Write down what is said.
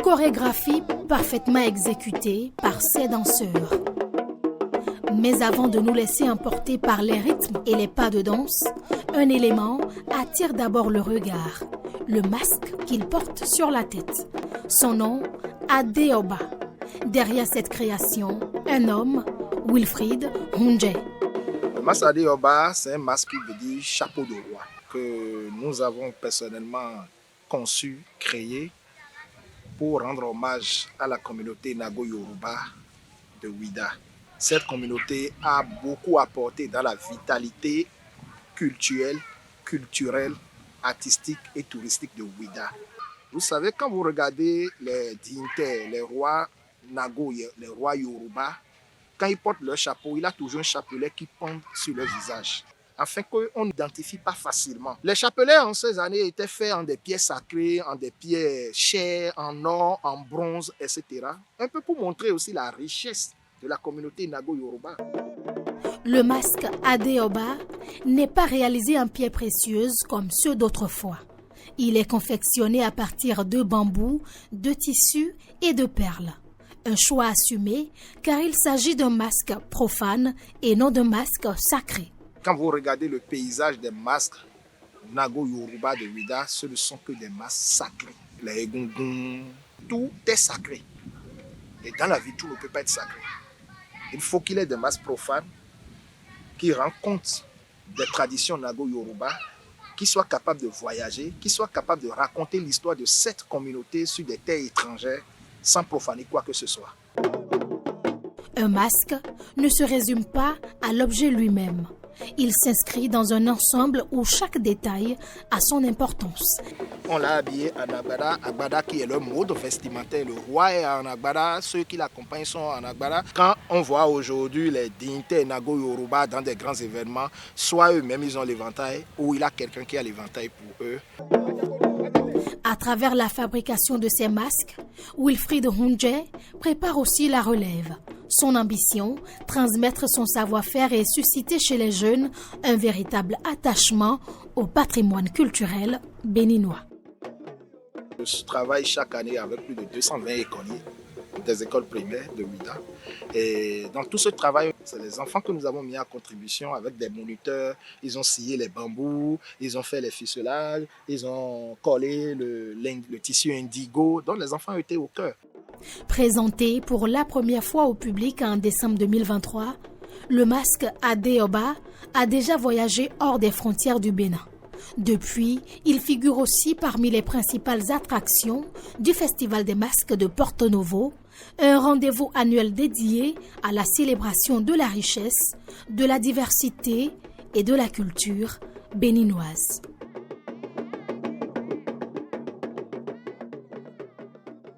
chorégraphie parfaitement exécutée par ces danseurs. Mais avant de nous laisser emporter par les rythmes et les pas de danse, un élément attire d'abord le regard, le masque qu'il porte sur la tête. Son nom, Adeoba. Derrière cette création, un homme, Wilfried Hunje. Le masque Adeoba, c'est un masque qui veut dire chapeau de roi, que nous avons personnellement conçu, créé pour rendre hommage à la communauté Nago-Yoruba de Ouidah. Cette communauté a beaucoup apporté dans la vitalité culturelle, artistique et touristique de Ouidah. Vous savez, quand vous regardez les dignitaires, les rois Nago, les rois Yoruba, quand ils portent leur chapeau, il a toujours un chapelet qui pend sur leur visage, afin qu'on n'identifie pas facilement. Les chapelets en ces années étaient faits en des pierres sacrées, en des pierres chères, en or, en bronze, etc. Un peu pour montrer aussi la richesse de la communauté Nago-Yoruba. Le masque Adeoba n'est pas réalisé en pierres précieuses comme ceux d'autrefois. Il est confectionné à partir de bambou, de tissu et de perles. Un choix assumé car il s'agit d'un masque profane et non d'un masque sacré. Quand vous regardez le paysage des masques Nago-Yoruba de Ouidah, ce ne sont que des masques sacrés. Les gungun, tout est sacré. Et dans la vie, tout ne peut pas être sacré. Il faut qu'il y ait des masques profanes qui rendent compte des traditions Nago-Yoruba, qui soient capables de voyager, qui soient capables de raconter l'histoire de cette communauté sur des terres étrangères sans profaner quoi que ce soit. Un masque ne se résume pas à l'objet lui-même. Il s'inscrit dans un ensemble où chaque détail a son importance. On l'a habillé en agbada, agbada qui est le mode vestimentaire. Le roi est en agbada, ceux qui l'accompagnent sont en agbada. Quand on voit aujourd'hui les dignitaires Nago-Yoruba dans des grands événements, soit eux-mêmes ils ont l'éventail ou il y a quelqu'un qui a l'éventail pour eux. À travers la fabrication de ces masques, Wilfried Hunje prépare aussi la relève. Son ambition, transmettre son savoir-faire et susciter chez les jeunes un véritable attachement au patrimoine culturel béninois. Je travaille chaque année avec plus de 220 écoliers des écoles primaires de Ouidah. Et dans tout ce travail, c'est les enfants que nous avons mis à contribution avec des moniteurs. Ils ont scié les bambous, ils ont fait les ficelages, ils ont collé le tissu indigo. Donc les enfants étaient au cœur. Présenté pour la première fois au public en décembre 2023, le masque Adeoba a déjà voyagé hors des frontières du Bénin. Depuis, il figure aussi parmi les principales attractions du Festival des masques de Porto Novo, un rendez-vous annuel dédié à la célébration de la richesse, de la diversité et de la culture béninoise.